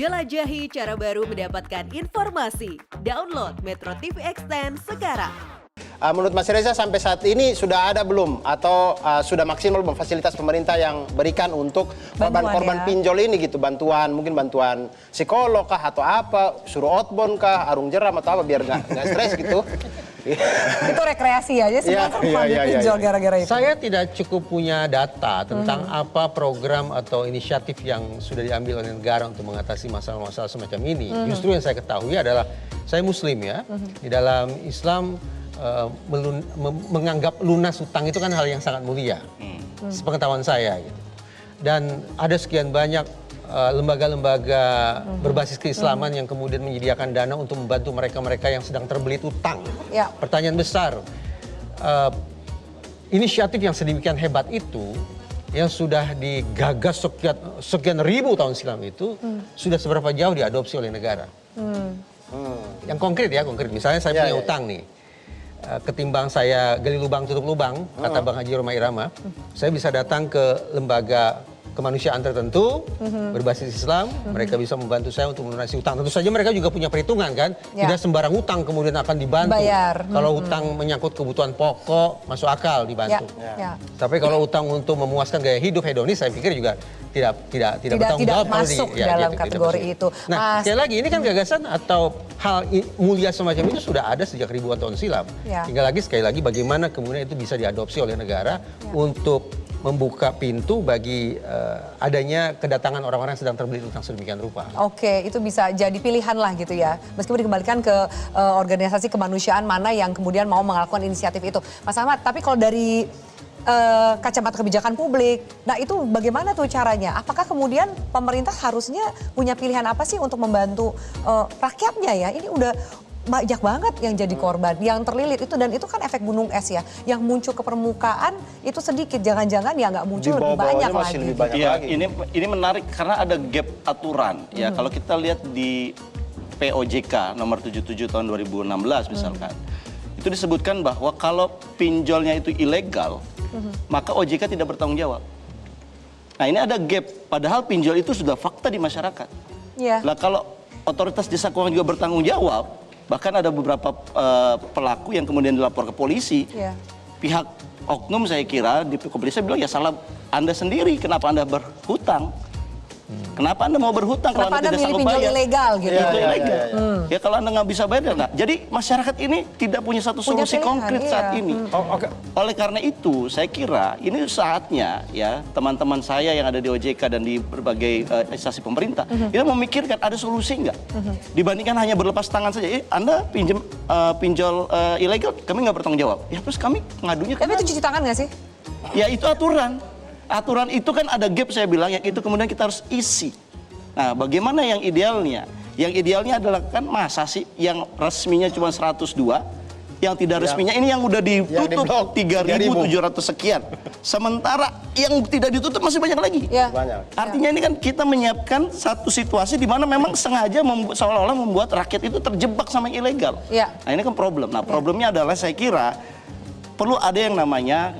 Jelajahi cara baru mendapatkan informasi. Download Metro TV Extend sekarang. Menurut Mas Reza sampai saat ini sudah ada belum atau sudah maksimal belum fasilitas pemerintah yang berikan untuk korban-korban pinjol ini gitu, mungkin bantuan psikolog kah atau apa, suruh outbound kah, arung jeram atau apa biar nggak stres gitu. Itu rekreasi aja semua pinjol gara-gara itu. Saya tidak cukup punya data tentang apa program atau inisiatif yang sudah diambil oleh negara untuk mengatasi masalah-masalah semacam ini. Justru yang saya ketahui adalah saya Muslim ya, di dalam Islam menganggap lunas hutang itu kan hal yang sangat mulia, sepengetahuan saya gitu. Dan ada sekian banyak lembaga-lembaga berbasis keislaman yang kemudian menyediakan dana untuk membantu mereka-mereka yang sedang terbelit utang. Ya. Pertanyaan besar, inisiatif yang sedemikian hebat itu, yang sudah digagas sekian ribu tahun silam itu, sudah seberapa jauh diadopsi oleh negara? Yang konkret ya, misalnya saya punya utang nih. Ketimbang saya gali lubang tutup lubang, kata Bang Haji Roma Irama, saya bisa datang ke lembaga kemanusiaan tertentu berbasis Islam, mereka bisa membantu saya untuk melunasi utang. Tentu saja mereka juga punya perhitungan kan, tidak sembarang utang kemudian akan dibantu. Kalau utang menyangkut kebutuhan pokok, masuk akal dibantu. Tapi kalau utang untuk memuaskan gaya hidup hedonis, saya pikir juga tidak bertanggung jawab masuk dalam kategori itu. Nah, sekali lagi ini kan gagasan atau hal mulia semacam itu sudah ada sejak ribuan tahun silam. Tinggal lagi sekali lagi bagaimana kemudian itu bisa diadopsi oleh negara untuk membuka pintu bagi adanya kedatangan orang-orang yang sedang terbelit utang sedemikian rupa. Oke, itu bisa jadi pilihan lah gitu ya. Meskipun dikembalikan ke organisasi kemanusiaan mana yang kemudian mau melakukan inisiatif itu. Mas Ahmad, tapi kalau dari kacamata kebijakan publik, nah itu bagaimana tuh caranya? Apakah kemudian pemerintah harusnya punya pilihan apa sih untuk membantu rakyatnya ya? Ini udah banyak banget yang jadi korban, yang terlilit itu, dan itu kan efek gunung es ya, yang muncul ke permukaan itu sedikit, jangan-jangan ya nggak muncul lebih banyak lagi. Iya, ini menarik karena ada gap aturan ya. Kalau kita lihat di POJK nomor 77 tahun 2016 misalkan, itu disebutkan bahwa kalau pinjolnya itu ilegal, maka OJK tidak bertanggung jawab. Nah ini ada gap, padahal pinjol itu sudah fakta di masyarakat. Nah kalau otoritas jasa keuangan juga bertanggung jawab, bahkan ada beberapa pelaku yang kemudian dilapor ke polisi, pihak oknum saya kira di kepolisian bilang ya salah Anda sendiri, kenapa Anda berhutang? Kenapa Anda mau berhutang kalau Anda tidak sanggup bayar? Ilegal gitu. Itu ilegal. Ya kalau Anda nggak bisa bayar, nggak. Jadi masyarakat ini tidak punya satu solusi konkret saat ini. Oleh karena itu, saya kira ini saatnya ya teman-teman saya yang ada di OJK dan di berbagai instansi pemerintah, kita memikirkan ada solusi nggak? Dibandingkan hanya berlepas tangan saja. Anda pinjol ilegal, kami nggak bertanggung jawab. Ya terus kami ngadunya ke. Tapi itu cuci tangan nggak sih? Ya itu aturan. Aturan itu kan ada gap saya bilang, yang itu kemudian kita harus isi. Nah bagaimana yang idealnya? Yang idealnya adalah kan masa sih yang resminya cuma 102, yang tidak resminya ini yang udah ditutup 3.700 sekian. Sementara yang tidak ditutup masih banyak lagi. Artinya ini kan kita menyiapkan satu situasi di mana memang sengaja seolah-olah membuat rakyat itu terjebak sama yang ilegal. Nah ini kan problem. Nah problemnya adalah saya kira perlu ada yang namanya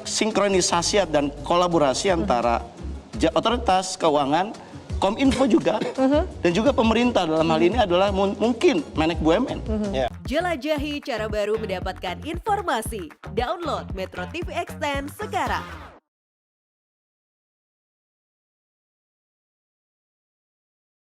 sinkronisasi dan kolaborasi antara otoritas keuangan, Kominfo juga, dan juga pemerintah. Dalam hal ini adalah mungkin Menek BUMN. Jelajahi cara baru mendapatkan informasi. Download Metro TV Extend sekarang.